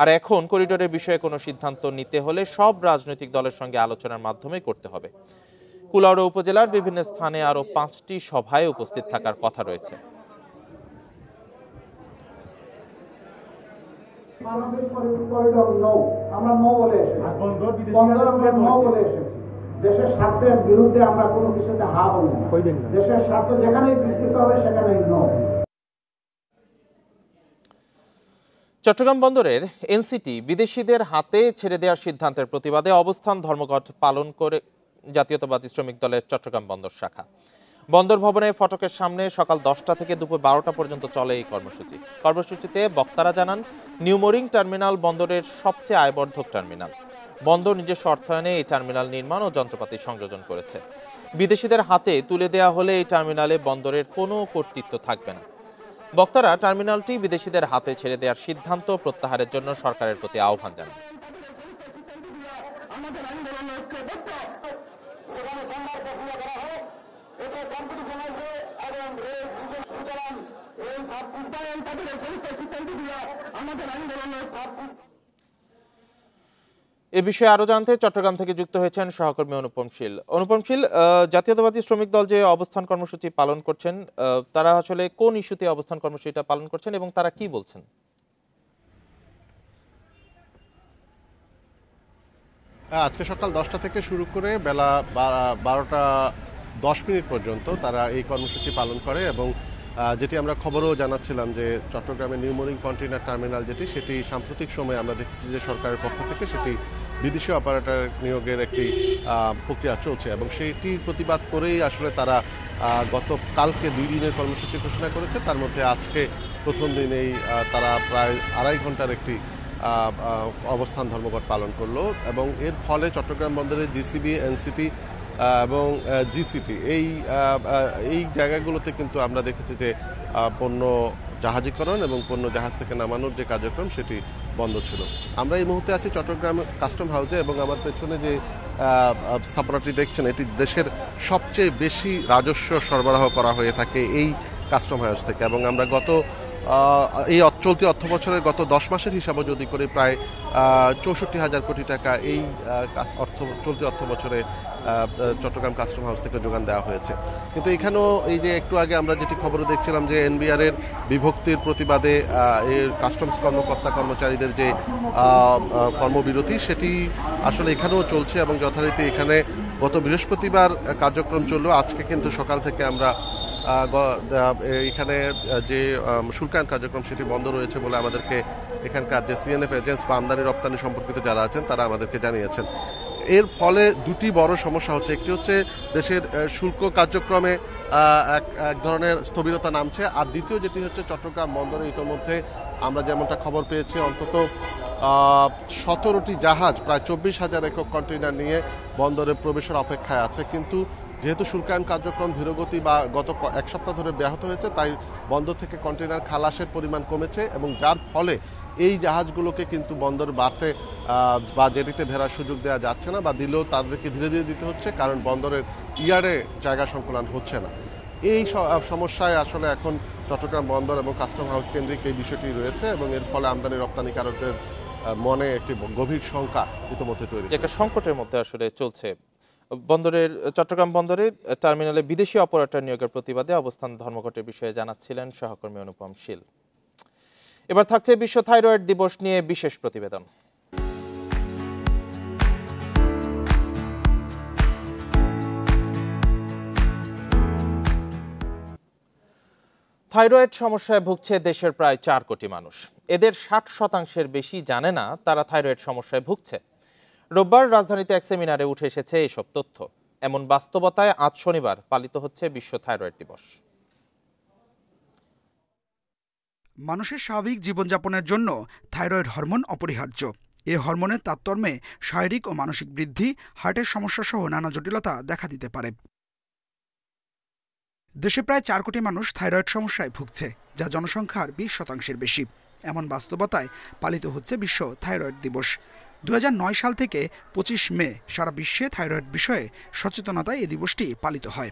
আর এখন করিডোরের বিষয়ে কোনো সিদ্ধান্ত নিতে হলে সব রাজনৈতিক দলের সঙ্গে আলোচনার মাধ্যমে করতে হবে। কুলাউড়া উপজেলার বিভিন্ন স্থানে আরো 5টি সভায় উপস্থিত থাকার কথা রয়েছে।
দেশের স্বার্থের বিরুদ্ধে আমরা কোনো কিছুতে হা বলি না। দেশের স্বার্থ যেখানেই বিকৃত হবে সেখানেই নো।
চট্টগ্রাম বন্দরের এনসিটি বিদেশিদের হাতে ছেড়ে দেওয়ার সিদ্ধান্তের প্রতিবাদে অবস্থান ধর্মঘট পালন করে জাতীয়তাবাদী শ্রমিক দলের চট্টগ্রাম বন্দর শাখা। বন্দর ভবনে ফটকের সামনে সকাল 10টা থেকে দুপুর 12টা পর্যন্ত চলে এই কর্মসূচি। কর্মসূচিতে বক্তারা জানান, নিউ মোরিং টার্মিনাল বন্দরের সবচেয়ে আয়বর্ধক টার্মিনাল। বন্দর নিজস্ব অর্থায়নে এই টার্মিনাল নির্মাণ ও যন্ত্রপাতি সংযোজন করেছে। বিদেশিদের হাতে তুলে দেওয়া হলে এই টার্মিনালে বন্দরের কোনো কর্তৃত্ব থাকবে না। বক্তারা টার্মিনালটি বিদেশিদের হাতে ছেড়ে দেওয়ার সিদ্ধান্ত প্রত্যাহারের জন্য সরকারের প্রতি আহ্বান জানান। এ বিষয়ে আরো জানতে চট্টগ্রাম থেকে যুক্ত হয়েছেন সহকর্মী অনুপম শীল। জাতীয়তাবাদী শ্রমিক দল যে অবস্থান কর্মসূচি পালন করছেন, তারা আসলে কোন ইস্যুতে অবস্থান কর্মসূচিটা পালন করছেন এবং তারা কি বলছেন?
আজকে সকাল 10টা থেকে শুরু করে বেলা 12টা 10 পর্যন্ত তারা এই কর্মসূচি পালন করে এবং যেটি আমরা খবরেও জানাচ্ছিলাম যে চট্টগ্রামের নিউ মোরিং কন্টেইনার টার্মিনাল সেটি সাম্প্রতিক সময়ে আমরা দেখেছি যে সরকারের পক্ষ থেকে সেটি বিদেশি অপারেটর নিয়োগের একটি প্রক্রিয়া চলছে এবং সেইটির প্রতিবাদ করেই আসলে তারা গতকালকে 2 দিনের কর্মসূচি ঘোষণা করেছে। তার মধ্যে আজকে প্রথম দিনেই তারা প্রায় 2.5 ঘন্টার একটি অবস্থান ধর্মঘট পালন করলো এবং এর ফলে চট্টগ্রাম বন্দরের জিসিবি, এনসিটি এবং জিসিটি এই জায়গাগুলোতে কিন্তু আমরা দেখেছি যে পণ্য জাহাজীকরণ এবং পণ্য জাহাজ থেকে নামানোর যে কার্যক্রম সেটি বন্ধ ছিল। আমরা এই মুহূর্তে আছি চট্টগ্রাম কাস্টম হাউসে এবং আমার পেছনে যে স্থাপনাটি দেখছেন এটি দেশের সবচেয়ে বেশি রাজস্ব সরবরাহ করা হয়ে থাকে এই কাস্টম হাউস থেকে এবং আমরা এই চলতি অর্থ বছরের গত 10 মাসের হিসাবে যদি করি প্রায় 64,000 কোটি টাকা এই চলতি অর্থ বছরে চট্টগ্রাম কাস্টম হাউস থেকে যোগান দেওয়া হয়েছে। কিন্তু এখানেও এই যে একটু আগে আমরা যেটি খবরে দেখছিলাম যে এনবিআর এর বিভক্তির প্রতিবাদে এর কাস্টমস কর্মকর্তা কর্মচারীদের যে কর্মবিরতি সেটি আসলে এখানেও চলছে এবং যথারীতি এখানে গত বৃহস্পতিবার কার্যক্রম চললো। আজকে কিন্তু সকাল থেকে আমরা এখানে যে শুল্কায়ন কার্যক্রম সেটি বন্ধ রয়েছে বলে আমাদেরকে এখানকার যে সিএনএফ এজেন্টস বা আমদানি রপ্তানি সম্পর্কিত যারা আছেন তারা আমাদেরকে জানিয়েছেন। এর ফলে দুটি বড় সমস্যা হচ্ছে, একটি হচ্ছে দেশের শুল্ক কার্যক্রমে এক ধরনের স্থবিরতা নামছে, আর দ্বিতীয় যেটি হচ্ছে চট্টগ্রাম বন্দরে ইতোমধ্যে আমরা যেমনটা খবর পেয়েছি অন্তত 17টি জাহাজ প্রায় 24,000 একক কন্টেইনার নিয়ে বন্দরে প্রবেশের অপেক্ষায় আছে। কিন্তু যেহেতু শুল্কায়ন কার্যক্রম ধীরগতি বা গত 1 সপ্তাহ ধরে ব্যাহত হয়েছে তাই বন্দর থেকে কন্টেইনার খালাসের পরিমাণ কমেছে এবং যার ফলে এই জাহাজগুলোকে কিন্তু বন্দর বাড়তে বা জেটিতে ভেড়ার সুযোগ দেওয়া যাচ্ছে না বা দিলেও তাদেরকে ধীরে ধীরে দিতে হচ্ছে, কারণ বন্দরের ইয়ার্ডে জায়গা সংকুলান হচ্ছে না। এই সমস্যায় আসলে এখন চট্টগ্রাম বন্দর এবং কাস্টম হাউস কেন্দ্রিক এই বিষয়টি রয়েছে এবং এর ফলে আমদানি রপ্তানিকারকদের মনে একটি গভীর শঙ্কা ইতিমধ্যে তৈরি,
একটা সংকটের মধ্যে আসলে চলছে। চট্টগ্রাম বন্দরের টার্মিনালে বিদেশি অপারেটর নিয়োগের প্রতিবাদে অবস্থান ধর্মঘটের বিষয়ে জানাচ্ছিলেন সহকর্মী অনুপম শীল। এবার থাকছে বিশ্ব থাইরয়েড দিবস নিয়ে বিশেষ প্রতিবেদন। থাইরয়েড সমস্যায় ভুগছে দেশের প্রায় 4 কোটি মানুষ। এদের 60% বেশি জানে না তারা থাইরয়েড সমস্যায় ভুগছে। রোববার রাজধানীতে এক সেমিনারে উঠে এসেছে এসব তথ্য। এমন বাস্তবতায় আজ শনিবার পালিত হচ্ছে বিশ্ব থাইরয়েড দিবস।
মানুষের স্বাভাবিক জীবনযাপনের জন্য থাইরয়েড হরমোন অপরিহার্য। এ হরমোনের তারতম্যে শারীরিক ও মানসিক বৃদ্ধি, হার্টের সমস্যা সহ নানা জটিলতা দেখা দিতে পারে। দেশে প্রায় 4 কোটি মানুষ থাইরয়েড সমস্যায় ভুগছে, যা জনসংখ্যার 20% বেশি। এমন বাস্তবতায় পালিত হচ্ছে বিশ্ব থাইরয়েড দিবস। 2009 সাল থেকে 25 মে সারা বিশ্বে থাইরয়েড বিষয়ে সচেতনতায় এই দিবসটি পালিত হয়।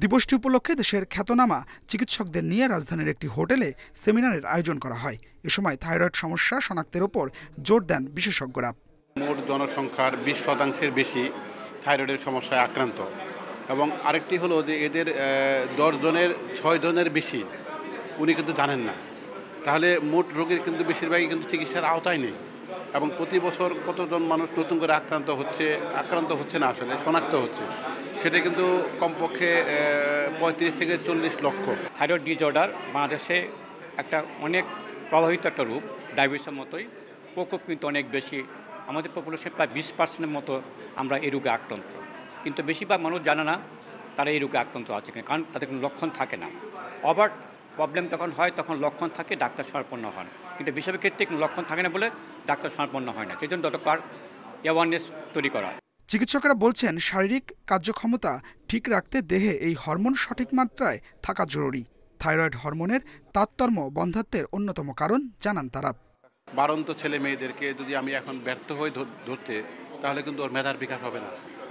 দিবসটি উপলক্ষে দেশের খ্যাতনামা চিকিৎসকদের নিয়ে রাজধানীর একটি হোটেলে সেমিনারের আয়োজন করা হয়। এ সময় থাইরয়েড সমস্যা শনাক্তের ওপর জোর দেন বিশেষজ্ঞরা।
মোট জনসংখ্যার 20% বেশি থাইরয়েডের সমস্যায় আক্রান্ত, এবং আরেকটি হলো যে এদের 10 জনের 6 জনের বেশি উনি কিন্তু জানেন না। তাহলে মোট রোগীর কিন্তু বেশিরভাগই কিন্তু চিকিৎসার আওতায় নেই, এবং প্রতি বছর কতজন মানুষ নতুন করে আক্রান্ত হচ্ছে না, আসলে শনাক্ত হচ্ছে, সেটা কিন্তু কমপক্ষে 35 থেকে 40 লক্ষ।
থাইরয়েড ডিসঅর্ডার বাংলাদেশে একটা অনেক প্রভাবিত একটা রূপ, ডায়াবেটিসের মতোই প্রকোপ কিন্তু অনেক বেশি। আমাদের পপুলেশন প্রায় 20% মতো আমরা এই রোগে আক্রান্ত, কিন্তু বেশিরভাগ মানুষ জানে না তারা এই রোগে আক্রান্ত আছে, কারণ তাদের কোনো লক্ষণ থাকে না। ওভার প্রবলেম যখন হয় তখন লক্ষণ থাকে, ডাক্তার শরণাপন্ন হন, কিন্তু বেশিরভাগ ক্ষেত্রে কোনো লক্ষণ থাকে না বলে ডাক্তার শরণাপন্ন হয় না। সেই জন্য দরকার অ্যাওয়ারনেস তৈরি করা।
চিকিৎসকেরা বলছেন, শারীরিক কার্যক্ষমতা ঠিক রাখতে দেহে এই হরমোন সঠিক মাত্রায় থাকা জরুরি। থাইরয়েড হরমোনের তারতম্য বন্ধ্যাত্বের অন্যতম কারণ জানান তারা।
বাড়ন্ত ছেলে মেয়েদেরকে যদি আমি এখন ব্যর্থ হয়ে ধরতে, তাহলে কিন্তু ওর মেধার বিকাশ হবে না।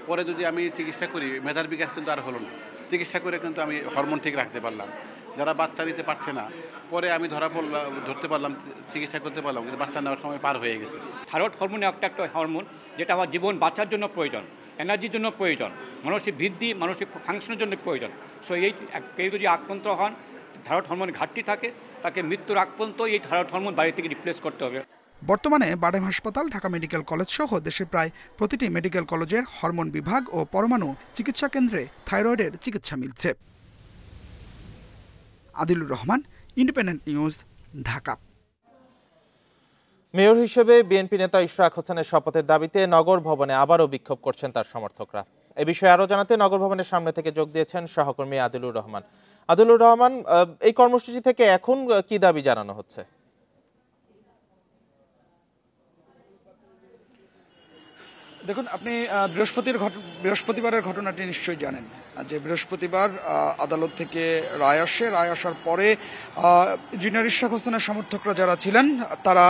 পরে যদি আমি চিকিৎসা করি, মেধার বিকাশ কিন্তু আর হলো না। চিকিৎসা করে কিন্তু আমি হরমোন ঠিক রাখতে পারলাম। যারা বাচ্চা নিতে পারছে না, পরে আমি ধরতে পারলাম, চিকিৎসা করতে পারলাম, কিন্তু বাচ্চা নেওয়ার সময় পার হয়ে গেছে।
থাইরয়েড হরমোন একটা হরমোন যেটা আমার জীবন বাঁচার জন্য প্রয়োজন, এনার্জির জন্য প্রয়োজন, মানসিক বৃদ্ধি, মানসিক ফাংশনের জন্য প্রয়োজন। সো এই কেউ যদি আক্রান্ত হন, থাইরয়েড হরমোন ঘাটতি থাকে, তাকে মৃত্যুর আগ পর্যন্ত এই থাইরয়েড হরমোন বাড়ি থেকে রিপ্লেস করতে হবে।
বর্তমানে বাডেম হাসপাতাল, ঢাকা মেডিকেল কলেজ সহ দেশের প্রায় প্রতিটি মেডিকেল কলেজের হরমোন বিভাগ ও পরমাণু চিকিৎসা কেন্দ্রে থাইরয়েডের চিকিৎসা মিলছে। Adilur Rahman, independent news, Dhaka.
Mayor হিসেবে বিএনপি নেতা ইশরাক হোসেনের শপথের দাবিতে নগর ভবনে আবারও বিক্ষোভ করছেন তার সমর্থকরা। এ বিষয়ে আরও জানাতে নগর ভবনের সামনে থেকে যোগ দিয়েছেন সহকর্মী আদিলুর রহমান। আদিলুর রহমান, এই কর্মসূচি থেকে এখন কি দাবি জানানো হচ্ছে?
দেখুন, আপনি বৃহস্পতিবারের ঘটনাটি নিশ্চয়ই জানেন যে বৃহস্পতিবার আদালত থেকে রায় আসে। রায় আসার পরে ইঞ্জিনিয়ার ইশরাক হোসেনের সমর্থকরা যারা ছিলেন তারা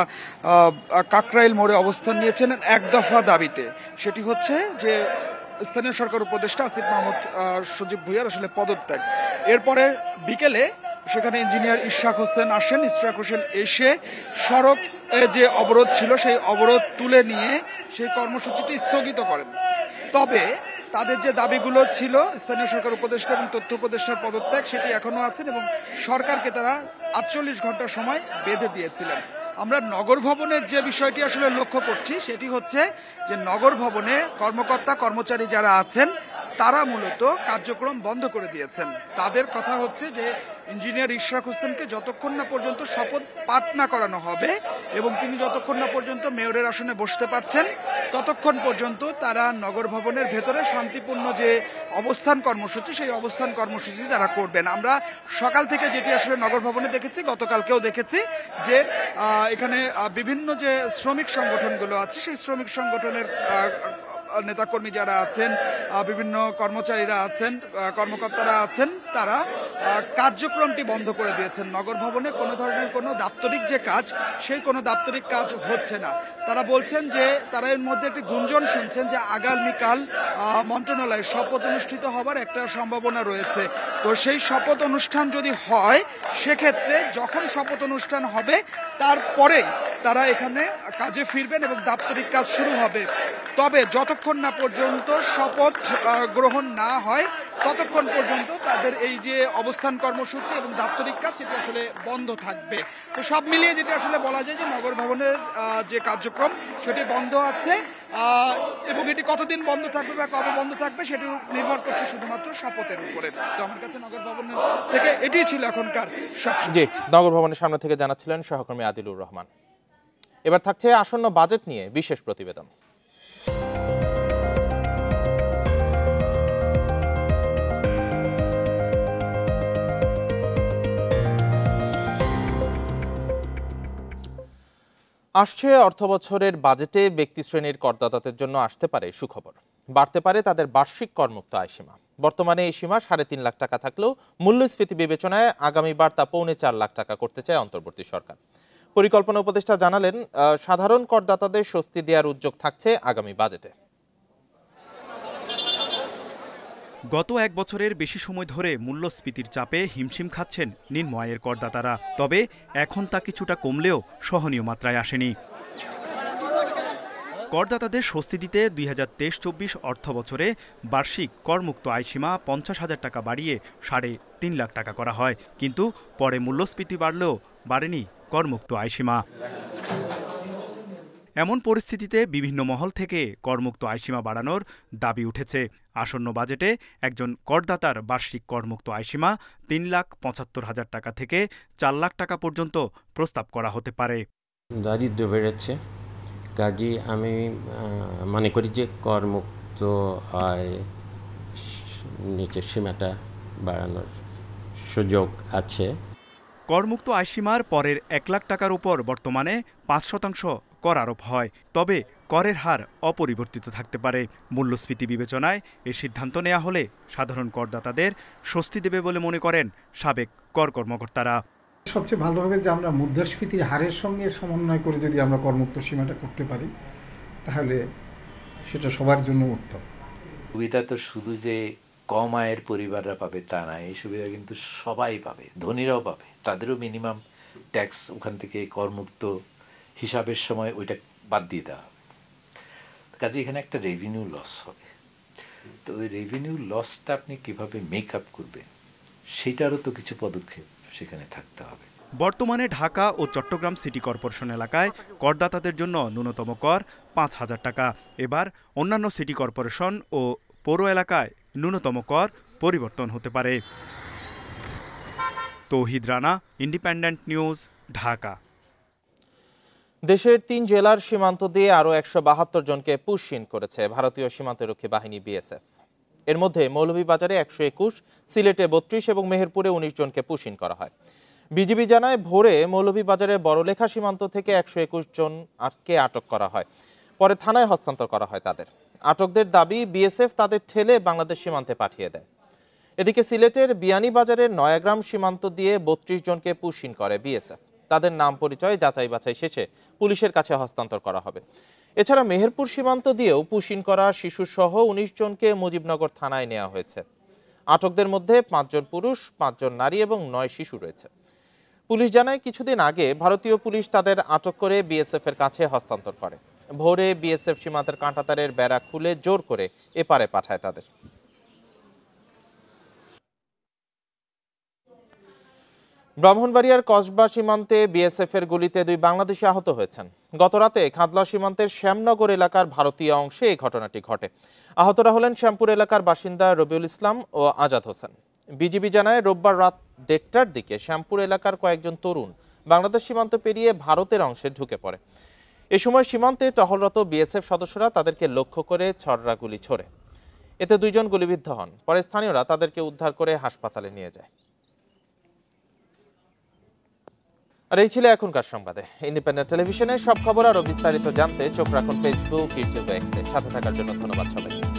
কাকরাইল মোড়ে অবস্থান নিয়েছেন এক দফা দাবিতে। সেটি হচ্ছে যে স্থানীয় সরকার উপদেষ্টা আসিফ মাহমুদ সজীব ভুঁইয়ার আসলে পদত্যাগ। এরপরে বিকেলে সেখানে ইঞ্জিনিয়ার ইশরাক হোসেন আসেন। ইশরাক হোসেন এসে সড়ক যে অবরোধ ছিল সেই অবরোধ তুলে নিয়ে সেই কর্মসূচিটি স্থগিত করেন। তবে তাদের যে দাবিগুলো ছিল, স্থানীয় সরকার উপদেষ্টা এবং তথ্য উপদেষ্টার পদত্যাগ, সেটি এখনো আছেন এবং সরকারকে তারা 48 ঘন্টা সময় বেঁধে দিয়েছিলেন। আমরা নগর ভবনের যে বিষয়টি আসলে লক্ষ্য করছি সেটি হচ্ছে যে নগর ভবনে কর্মকর্তা কর্মচারী যারা আছেন তারা মূলত কার্যক্রম বন্ধ করে দিয়েছেন। তাদের কথা হচ্ছে যে ইঞ্জিনিয়ার ইশরাক হোসেনকে যতক্ষণ না পর্যন্ত শপথ পাঠ না করানো হবে এবং তিনি যতক্ষণ না পর্যন্ত মেয়রের আসনে বসতে পারছেন ততক্ষণ পর্যন্ত তারা নগর ভবনের ভেতরে শান্তিপূর্ণ যে অবস্থান কর্মসূচি সেই অবস্থান কর্মসূচি তারা করবেন। আমরা সকাল থেকে যেটি আসলে নগর ভবনে দেখেছি, গতকালকেও দেখেছি যে এখানে বিভিন্ন যে শ্রমিক সংগঠনগুলো আছে সেই শ্রমিক সংগঠনের নেতাকর্মী যারা আছেন, বিভিন্ন কর্মচারীরা আছেন, কর্মকর্তারা আছেন, তারা কার্যক্রমটি বন্ধ করে দিয়েছেন। নগর ভবনে কোনো ধরনের কোনো দাপ্তরিক যে কাজ, সেই কোনো দাপ্তরিক কাজ হচ্ছে না। তারা বলছেন যে তারা এর মধ্যে একটি গুঞ্জন শুনছেন যে আগামীকাল মন্ত্রণালয়ে শপথ অনুষ্ঠিত হবার একটা সম্ভাবনা রয়েছে। তো সেই শপথ অনুষ্ঠান যদি হয়, সেক্ষেত্রে যখন শপথ অনুষ্ঠান হবে তারপরে তারা এখানে কাজে ফিরবেন এবং দাপ্তরিক কাজ শুরু হবে। তবে যতক্ষণ না পর্যন্ত শপথ গ্রহণ না হয় ততক্ষণ পর্যন্ত তাদের এই যে অবস্থান কর্মসূচি এবং দাপ্তরিক কাজ সেটি আসলে বন্ধ থাকবে। তো সব মিলিয়ে যেটি আসলে বলা যায় যে নগর ভবনের যে কার্যক্রম সেটি বন্ধ আছে এবং এটি কতদিন বন্ধ থাকবে বা কবে বন্ধ থাকবে সেটি নির্ভর করছে শুধুমাত্র শপথের উপরে। তো আমার কাছে নগর ভবনের থেকে এটি ছিল এখনকার সবচেয়ে।
জি, নগর ভবনের সামনে থেকে জানাচ্ছিলেন সহকর্মী আদিলুর রহমান। এবার থাকছে আসন্ন বাজেট নিয়ে বিশেষ প্রতিবেদন। আসছে অর্থবছরের বাজেটে ব্যক্তি শ্রেণীর করদাতাদের জন্য আসতে পারে সুখবর, বাড়তে পারে তাদের বার্ষিক করমুক্ত আয়সীমা। বর্তমানে এই সীমা 3.5 লাখ টাকা থাকলেও মূল্যস্ফীতি বিবেচনায় আগামীবার তা 4.25 লাখ টাকা করতে চায় অন্তর্বর্তী সরকার। পরিকল্পনা উপদেষ্টা জানালেন, সাধারণ করদাতাদের স্বস্তি দেওয়ার উদ্যোগ থাকছে আগামী বাজেটে।
গত এক বছরের বেশি সময় ধরে মূল্যস্ফীতির চাপে হিমশিম খাচ্ছেন নিম্ন আয়ের করদাতারা। তবে এখন তা কিছুটা কমলেও সহনীয় মাত্রায় আসেনি। করদাতাদের স্বস্তি দিতে 2023-24 অর্থ বছরে বার্ষিক করমুক্ত আয়সীমা 50,000 টাকা বাড়িয়ে 3.5 লাখ টাকা করা হয়, কিন্তু পরে মূল্যস্ফীতি বাড়লেও বাড়েনি করমুক্ত আয়সীমা। এমন পরিস্থিতিতে বিভিন্ন মহল থেকে করমুক্ত আয়সীমা বাড়ানোর দাবি উঠেছে। আসন্ন বাজেটে একজন করদাতার বার্ষিক করমুক্ত আয়সীমা 3,75,000 টাকা থেকে 4 লাখ টাকা পর্যন্ত প্রস্তাব করা হতে পারে।
দারিদ্র্য বেড়েছে, কাজে আমি মনে করি যে করমুক্ত আয় নিচের সীমাটা বাড়ানোর সুযোগ আছে।
করমুক্ত আয়সীমার পরের 1 লাখ টাকার উপর বর্তমানে 5% কর আরোপ হয়, তবে করের হার অপরিবর্তিত থাকতে পারে। মূল্যস্ফীতি বিবেচনায় এই সিদ্ধান্ত নেওয়া হলে সাধারণ করদাতাদের স্বস্তি দেবে বলে মনে করেন সাবেক কর কর্মকর্তারা।
সবচেয়ে ভালো হবে যে আমরা মুদ্রাস্ফীতির হারের সঙ্গে সমন্বয় করে যদি আমরা করমুক্ত সীমাটা করতে পারি, তাহলে সেটা সবার জন্য উত্তম।
সুবিধা তো শুধু যে কম আয়ের পরিবাররা পাবে তা না, এই সুবিধা কিন্তু সবাই পাবে, ধনীরাও পাবে। তাদেরও মিনিমাম ট্যাক্স ওখান থেকে করমুক্ত হিসাবের সময় ওইটা বাদ দিয়ে দেওয়া হবে। কাজে এখানে একটা রেভিনিউ লস হবে। তো ওই রেভিনিউ লসটা আপনি কীভাবে মেক আপ করবেন, সেটারও তো কিছু পদক্ষেপ সেখানে থাকতে হবে।
বর্তমানে ঢাকা ও চট্টগ্রাম সিটি কর্পোরেশন এলাকায় করদাতাদের জন্য ন্যূনতম কর 5,000 টাকা। এবার অন্যান্য সিটি কর্পোরেশন ও পৌর এলাকায় ন্যূনতম কর পরিবর্তন হতে পারে। তৌহিদ রানা, ইন্ডিপেন্ডেন্ট নিউজ, ঢাকা।
দেশের 3 জেলার সীমান্ত দিয়ে আরও 172 জনকে পুশিন করেছে ভারতীয় সীমান্তরক্ষী বাহিনী বিএসএফ। এর মধ্যে মৌলভীবাজারে 121, সিলেটে 32 এবং মেহেরপুরে 19 জনকে পুশিন করা হয়। বিজিবি জানায়, ভোরে মৌলভীবাজারের বড়লেখা সীমান্ত থেকে 121 জনকে আটক করা হয়, পরে থানায় হস্তান্তর করা হয় তাদের। আটকদের দাবি, বিএসএফ তাদের ঠেলে বাংলাদেশ সীমান্তে পাঠিয়ে দেয়। এদিকে সিলেটের বিয়ানীবাজারের নয়াগ্রাম সীমান্ত দিয়ে 32 জনকে পুশিন করে বিএসএফ। তাদের নাম পরিচয় যাচাই বাছাই শেষে পুলিশের কাছে হস্তান্তর করা হবে। এছাড়া মেহেরপুর সীমান্ত দিয়েও পুশিন করা শিশুসহ 19 জনকে মুজিবনগর থানায় নেওয়া হয়েছে। আটকদের মধ্যে 5 জন পুরুষ, 5 জন নারী এবং 9 শিশু রয়েছে। পুলিশ জানায়, কিছুদিন আগে ভারতীয় পুলিশ তাদের আটক করে বিএসএফ এর কাছে হস্তান্তর করে। ভোরে বিএসএফ সীমান্তের কাঁটাতারের বেড়া খুলে জোর করে এপারে পাঠায় তাদের। ব্রাহ্মণবাড়িয়ার কসবা সীমান্তে বিএসএফ এর গুলিতে 2 বাংলাদেশি আহত হয়েছেন। গতরাতে খাদলা সীমান্তের শ্যামনগর এলাকার ভারতীয় অংশে এই ঘটনাটি ঘটে। আহতরা হলেন শ্যামপুর এলাকার বাসিন্দা রবিউল ইসলাম ও আজাদ হোসেন। বিজিবি জানায়, রোববার রাত 1:30টার দিকে শ্যামপুর এলাকার কয়েকজন তরুণ বাংলাদেশ সীমান্ত পেরিয়ে ভারতের অংশে ঢুকে পড়ে। এ সময় সীমান্তে টহলরত বিএসএফ সদস্যরা তাদেরকে লক্ষ্য করে ছররা গুলি ছোড়ে। এতে 2 জন গুলিবিদ্ধ হন। পরে স্থানীয়রা তাদেরকে উদ্ধার করে হাসপাতালে নিয়ে যায়। আর এই ছিল এখনকার সংবাদে। ইন্ডিপেন্ডেন্ট টেলিভিশনের সব খবর আরো বিস্তারিত জানতে চোখ রাখুন ফেসবুক, ইউটিউব, এক্সে। সাথে থাকার জন্য ধন্যবাদ সবাইকে।